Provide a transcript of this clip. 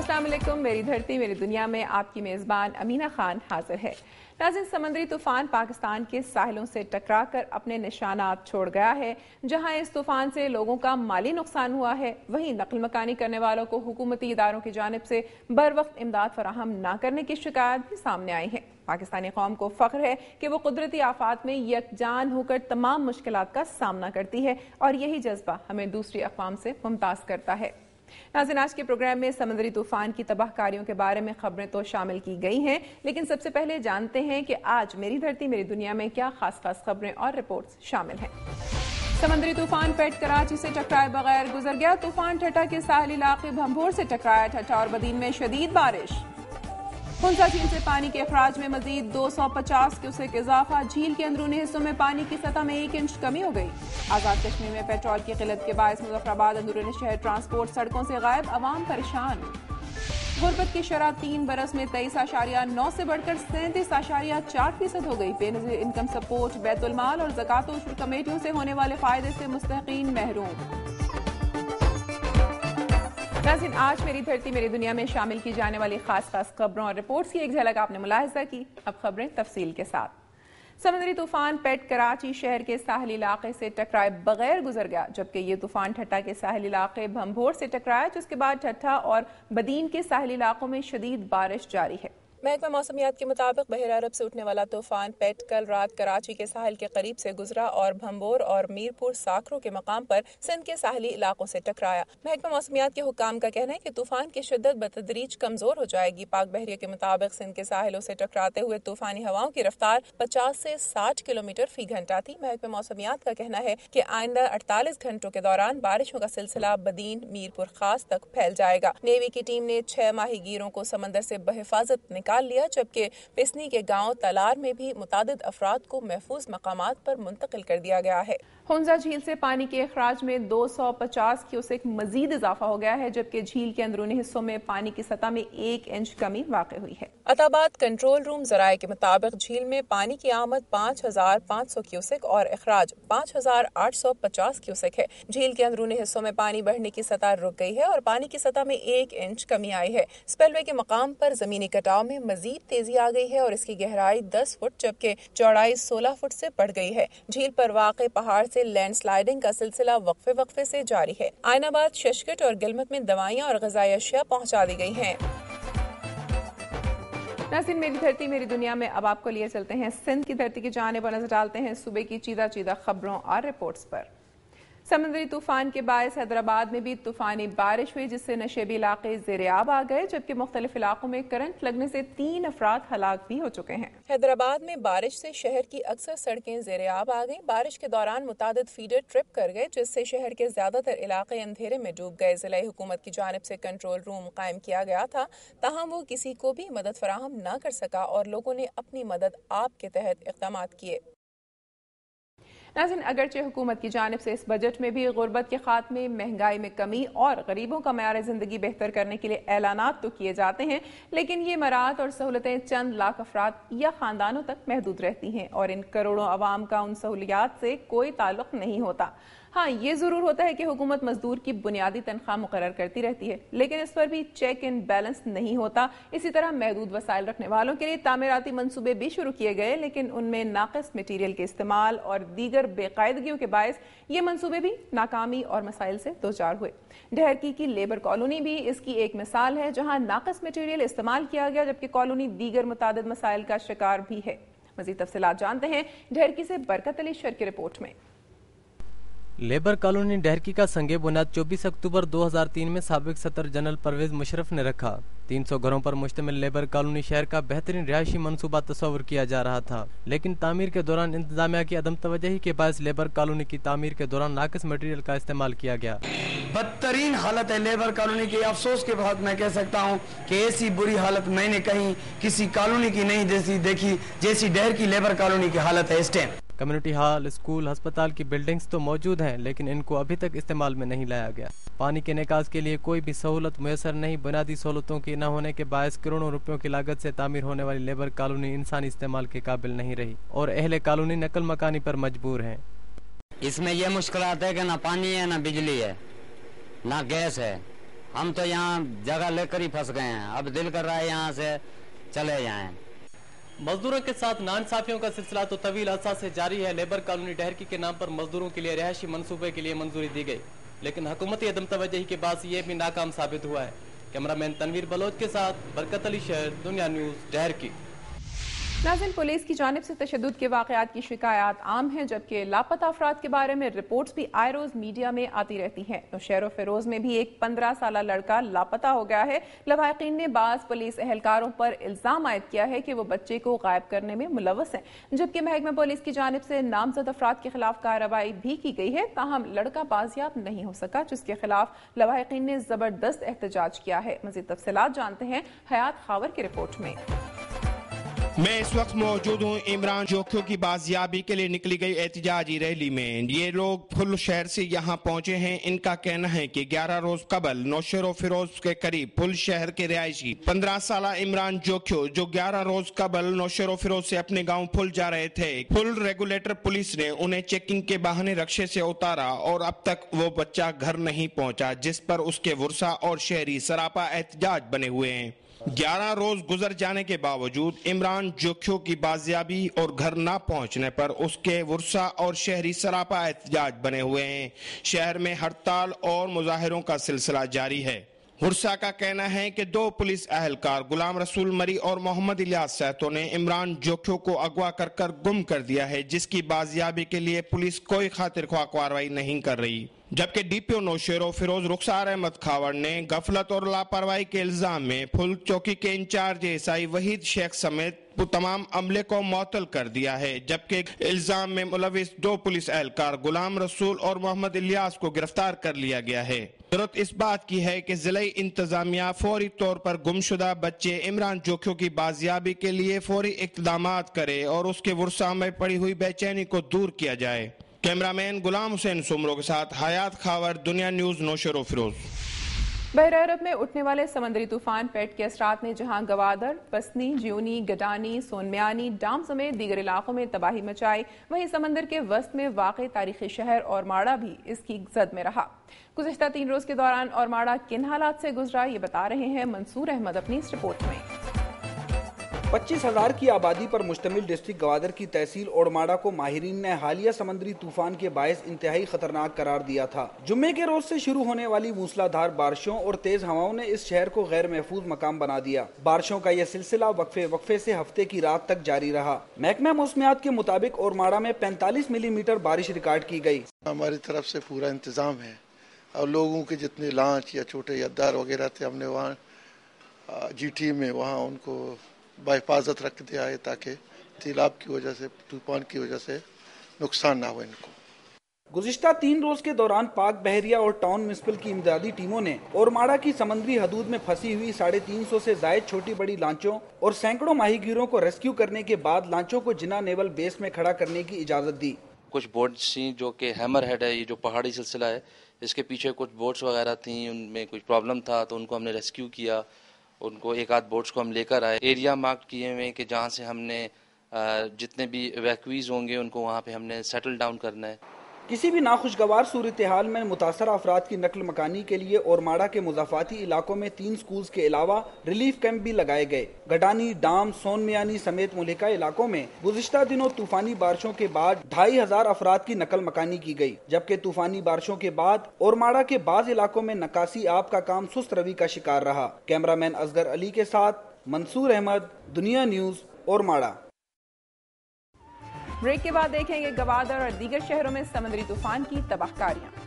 अस्सलाम वालेकुम। मेरी धरती मेरी दुनिया में आपकी मेज़बान अमीना खान हाजिर है। नाज़रीन, समुद्री तूफान पाकिस्तान के साहिलों से टकरा कर अपने निशानात छोड़ गया है। जहां इस तूफान से लोगों का माली नुकसान हुआ है, वहीं नकल मकानी करने वालों को हुकूमती इदारों की जानिब से बर वक्त इमदाद फराहम न करने की शिकायत भी सामने आई है। पाकिस्तानी कौम को फख्र है कि वो कुदरती आफात में यकजान होकर तमाम मुश्किलात का सामना करती है और यही जज्बा हमें दूसरी अक़वाम से मुमताज़ करता है। नाज़रीन, आज के प्रोग्राम में समुद्री तूफान की तबाहकारियों के बारे में खबरें तो शामिल की गई हैं, लेकिन सबसे पहले जानते हैं कि आज मेरी धरती मेरी दुनिया में क्या खास खबरें और रिपोर्ट्स शामिल हैं। समुद्री तूफान पेट कराची से टकराए बगैर गुजर गया। तूफान ठट्टा के साहली इलाके भंभोर से टकराया। ठट्टा और बदीन में शदीद बारिश। हुंसा झील से पानी के अखराज में मजीद 250 क्यूसेक इजाफा। झील के अंदरूनी हिस्सों में पानी की सतह में 1 इंच कमी हो गई। आजाद कश्मीर में पेट्रोल की किल्लत के बायस मुजफ्फराबाद अंदरूनी शहर ट्रांसपोर्ट सड़कों से गायब, अवाम परेशान। गुर्बत की शरह 3 बरस में 23.9 से बढ़कर 37.4% हो गई। बेनज़ीर इनकम सपोर्ट, बैतुल माल और ज़कात व उशूर कमेटियों से होने वाले फायदे से मुस्तहिकीन महरूम। नाज़रीन, आज मेरी धरती मेरी दुनिया में शामिल की जाने वाली खास खबरों और रिपोर्ट्स की एक झलक आपने मुलाहिज़ा की। अब खबरें तफसील के साथ। समुद्री तूफान पेट कराची शहर के साहली इलाके से टकराए बगैर गुजर गया, जबकि ये तूफान ठट्टा के साहली इलाके भंभोर से टकराया, जिसके बाद ठट्टा और बदीन के साहली इलाकों में शदीद बारिश जारी है। महकमा मौसमियात के मुताबिक बहर अरब से उठने वाला तूफान पेट कल रात कराची के साहिल के करीब से गुजरा और भंभोर और मीरपुर साकरों के मकाम पर सिंध के साहली इलाकों से टकराया। महकमा मौसमियात के हुकाम का कहना है कि तूफान की शिद्दत बतदरीज कमजोर हो जाएगी। पाक बहरिया के मुताबिक सिंध के साहिलों से टकराते हुए तूफानी हवाओं की रफ्तार 50 से 60 किलोमीटर फी घंटा थी। महकमा मौसमियात का कहना है कि आइंदा 48 घंटों के दौरान बारिशों का सिलसिला बदीन मीरपुर खास तक फैल जाएगा। नेवी की टीम ने 6 माहीगीरों को समंदर से बहिफाजत निकाल लिया, जबकि पिसनी के गांव तलार में भी मुतादिद अफराद को महफूज मकामात पर मुंतकिल कर दिया गया है। हुंजा झील से पानी के अखराज में 250 क्यूसेक मजीद इजाफा हो गया है, जबकि झील के अंदरूनी हिस्सों में पानी की सतह में 1 इंच कमी वाक़ हुई है। अताबाद कंट्रोल रूम ज़राए के मुताबिक झील में पानी की आमद 5500 क्यूसेक और अखराज 5850 क्यूसेक है। झील के अंदरूनी हिस्सों में पानी बढ़ने की सतह रुक गई है और पानी की सतह में 1 इंच कमी आई है। स्पेलवे के मकाम पर जमीनी कटाव में मजीद तेजी आ गई है और इसकी गहराई 10 फुट जबकि चौड़ाई 16 फुट से बढ़ गई है। झील पर वाक़े पहाड़ से लैंडस्लाइडिंग का सिलसिला वक्फे से जारी है। आयनाबाद, शशकट और गिलमत में दवाइयाँ और ग़िज़ाई अशिया पहुँचा दी गई हैं। नाज़रीन, मेरी धरती मेरी दुनिया में अब आपको लिए चलते हैं सिंध की धरती की जानिब और नजर डालते हैं सुबह की चीदा खबरों और रिपोर्ट्स पर। समुद्री तूफान के बायस हैदराबाद में भी तूफानी बारिश हुई, जिससे नशेबी इलाके ज़ेर-ए-आब आ गए, जबकि मुख्तलिफ इलाकों में करंट लगने से 3 अफराद हलाक भी हो चुके हैं। हैदराबाद में बारिश से शहर की अक्सर सड़कें ज़ेर-ए-आब आ गई। बारिश के दौरान मुतादिद फीडर ट्रिप कर गए, जिससे शहर के ज्यादातर इलाके अंधेरे में डूब गए। ज़िला हुकूमत की जानिब से कंट्रोल रूम कायम किया गया था, ताहम वो किसी को भी मदद फराहम न कर सका और लोगों ने अपनी मदद आप के तहत इक़दाम किए। नाज़रीन, अगरचे हुकूमत की जानिब से इस बजट में भी गुर्बत के खात्मे, महंगाई में कमी और गरीबों का मयार ज़िंदगी बेहतर करने के लिए ऐलानात तो किए जाते हैं, लेकिन ये मराहत और सहूलतें चंद लाख अफराद या ख़ानदानों तक महदूद रहती हैं और इन करोड़ों अवाम का उन सहूलियात से कोई ताल्लुक़ नहीं होता। हाँ, ये ज़रूर होता है कि हुकूमत मजदूर की बुनियादी तनख्वाह मुकर्रर करती रहती है, लेकिन इस पर भी चेक एंड बैलेंस नहीं होता। इसी तरह महदूद वसाइल रखने वालों के लिए तामीराती मंसूबे भी शुरू किए गए, लेकिन उनमें नाक़िस मटीरियल के इस्तेमाल और दीगर बेकायदगियों के बायस ये मंसूबे भी नाकामी और मसाइल से दोचार हुए। ढहरकी की लेबर कॉलोनी भी इसकी एक मिसाल है, जहाँ नाक़िस मटीरियल इस्तेमाल किया गया, जबकि कॉलोनी दीगर मुतादिद मसाइल का शिकार भी है। मज़ीद तफसीलात जानते हैं ढहरकी से बरकत अली शर की रिपोर्ट में। लेबर कॉलोनी ढहरकी का संगे बुनियाद 24 अक्टूबर 2003 में साबिक सदर जनरल परवेज मुशर्रफ ने रखा। 300 घरों पर मुश्तमिल लेबर कॉलोनी शहर का बेहतरीन रिहायशी मंसूबा तस्वुर किया जा रहा था, लेकिन तामीर के दौरान इंतजामिया की अदम तवज्जोही के बायस लेबर कॉलोनी की तामीर के दौरान नाकिस मटीरियल का इस्तेमाल किया गया। बदतरीन हालत है लेबर कॉलोनी की। अफसोस के बाद मैं कह सकता हूँ कि ऐसी बुरी हालत मैंने कहीं किसी कॉलोनी की नहीं देखी जैसी ढहरकी लेबर कॉलोनी की हालत है इस टाइम। कम्युनिटी हॉल, स्कूल, अस्पताल की बिल्डिंग्स तो मौजूद हैं, लेकिन इनको अभी तक इस्तेमाल में नहीं लाया गया। पानी के निकास के लिए कोई भी सहूलत मुयसर नहीं। बुनियादी सहूलतों की न होने के बायस करोड़ों रुपयों की लागत से तामीर होने वाली लेबर कॉलोनी इंसानी इस्तेमाल के काबिल नहीं रही और अहले कॉलोनी नकल मकानी पर मजबूर हैं। इसमें यह मुश्किलात है कि ना पानी है, ना बिजली है, ना गैस है, हम तो यहाँ जगह लेकर ही फंस गए हैं, अब दिल कर रहा है यहाँ से चले जाएं। मजदूरों के साथ नाइंसाफियों का सिलसिला तो तवील अरसा से जारी है। लेबर कॉलोनी डहरकी के नाम पर मजदूरों के लिए रिहायशी मंसूबे के लिए मंजूरी दी गई, लेकिन हुकूमती अदम तवज्जोही के बाद ये भी नाकाम साबित हुआ है। कैमरामैन तनवीर बलोच के साथ बरकत अली शहर, दुनिया न्यूज़, डहरकी। नाज़रीन, पुलिस की जानिब से तशद्दुद के वाक़यात की शिकायत आम हैं, जबकि लापता अफराद के बारे में रिपोर्ट्स भी आए रोज़ मीडिया में आती रहती हैं। तो शहर फिरोज में भी एक 15 साल लड़का लापता हो गया है। लवाहिकीन ने बाज़ पुलिस एहलकारों पर इल्ज़ाम आयद किया है कि वो बच्चे को गायब करने में मुलव्वस हैं, जबकि महकमा पुलिस की जानिब से नामजद अफराद के खिलाफ कार्रवाई भी की गई है। ताहम लड़का बाजियाब नहीं हो सका, जिसके खिलाफ लवाहिकीन ने जबरदस्त एहतजाज किया है। मज़ीद तफसीलात जानते हैं हयात खावर की रिपोर्ट में। मैं इस वक्त मौजूद हूँ इमरान जोखियों की बाजियाबी के लिए निकली गई एहतजाजी रैली में। ये लोग फुल शहर से यहाँ पहुंचे हैं। इनका कहना है कि 11 रोज कबल नौशेरो फिरोज के करीब फुल शहर के रिहायशी 15 साल इमरान जोखियो जो 11 रोज कबल नौशेरो फिरोज से अपने गाँव फुल जा रहे थे, फुल रेगुलेटर पुलिस ने उन्हें चेकिंग के बहाने रक्शे से उतारा और अब तक वो बच्चा घर नहीं पहुँचा, जिस पर उसके वर्सा और शहरी सरापा एहतजाज बने हुए हैं। 11 रोज गुजर जाने के बावजूद इमरान जोखियों की बाजियाबी और घर ना पहुंचने पर उसके वर्सा और शहरी सरापा एहतजाज बने हुए हैं। शहर में हड़ताल और मुजाहिरों का सिलसिला जारी है। वर्सा का कहना है कि 2 पुलिस एहलकार गुलाम रसूल मरी और मोहम्मद इलियास सहतो ने इमरान जोखियों को अगवा कर गुम कर दिया है, जिसकी बाजियाबी के लिए पुलिस कोई खातिर ख्वाह कार्रवाई नहीं कर रही। जबकि डीपीओ नौशेरो फिरोज रुखसार अहमद खावर ने गफलत और लापरवाही के इल्जाम में फुल चौकी के इंचार्ज एएसआई वहीद शेख समेत तमाम अमले को मुअत्तल कर दिया है, जबकि इल्जाम में मुलविस 2 पुलिस एहलकार गुलाम रसूल और मोहम्मद इलियास को गिरफ्तार कर लिया गया है। जरूरत इस बात की है कि जिले इंतजामिया फौरी तौर पर गुमशुदा बच्चे इमरान जोखियों की बाजियाबी के लिए फौरी इक़दामात करे और उसके वर्सा में पड़ी हुई बेचैनी को दूर किया जाए। कैमरामैन गुलाम हुसैन सुमरो के साथ हयात खावर, दुनिया न्यूज़, नौशेरो फिरोज। बहर अरब में उठने वाले समंदरी तूफान पेट के असरात ने जहां गवादर, पसनी, ज्यूनी, गडानी, सोनमियानी, डाम समेत दीगर इलाकों में तबाही मचाई, वहीं समंदर के वस्त में वाक़ तारीखी शहर औरमाड़ा भी इसकी जद में रहा। गुज़िश्ता 3 रोज के दौरान औरमाड़ा किन हालात से गुजरा, ये बता रहे हैं मंसूर अहमद अपनी इस रिपोर्ट में। 25,000 की आबादी पर मुश्तमिल डिस्ट्रिक्ट गवादर की तहसील ओरमाड़ा को माहिरीन ने हालिया समंदरी तूफान के बायस इंतहाई खतरनाक करार दिया था। जुम्मे के रोज से शुरू होने वाली मूसलाधार बारिशों और तेज हवाओं ने इस शहर को गैर महफूज मकाम बना दिया। बारिशों का यह सिलसिला वक्फे से हफ्ते की रात तक जारी रहा। महकमा मौसमियात के मुताबिक ओरमाड़ा में 45 मिलीमीटर बारिश रिकॉर्ड की गई। हमारी तरफ से पूरा इंतजाम है और लोगों के जितने लांच या छोटे यद्दार वगैरह थे, हमने वहाँ GT में वहाँ उनको बाहिफाजत रख दिया है ताकि सैलाब की वजह से, तूफान की वजह से नुकसान ना हो इनको। गुज़िश्ता 3 रोज के दौरान पाक बहरिया और टाउन म्युनिसिपल की इमदादी टीमों ने ओरमाड़ा की समंदरी हदूद में फंसी हुई 350 से जायद छोटी बड़ी लांचों और सैकड़ों माहीगीरों को रेस्क्यू करने के बाद लांचों को जिना नेवल बेस में खड़ा करने की इजाजत दी। कुछ बोट्स थी जो कि हैमर हेड है, ये जो पहाड़ी सिलसिला है, इसके पीछे कुछ बोट्स वगैरह थी, उनमें कुछ प्रॉब्लम था तो उनको हमने रेस्क्यू किया। उनको एक आध बोट्स को हम लेकर आए। एरिया मार्क किए हुए कि जहाँ से हमने जितने भी इवैक्यूईज होंगे उनको वहाँ पे हमने सेटल डाउन करना है। किसी भी नाखुशगवार सूरत हाल में मुतासरा अफराद की नकल मकानी के लिए ओरमाड़ा के मुजाफाती इलाकों में 3 स्कूल्स के अलावा रिलीफ कैंप भी लगाए गए। गडानी, डाम, सोनमियानी समेत मुल्का इलाकों में गुज़िश्ता दिनों तूफानी बारिशों के बाद 2,500 अफराद की नकल मकानी की गई, जबकि तूफानी बारिशों के बाद ओरमाड़ा के बाज इलाकों में नकासी आब का काम सुस्त रवि का शिकार रहा। कैमरामैन असगर अली के साथ मंसूर अहमद, दुनिया न्यूज़, ओरमाड़ा। ब्रेक के बाद देखेंगे गवादर और दीगर शहरों में समुद्री तूफान की तबाहकारियां।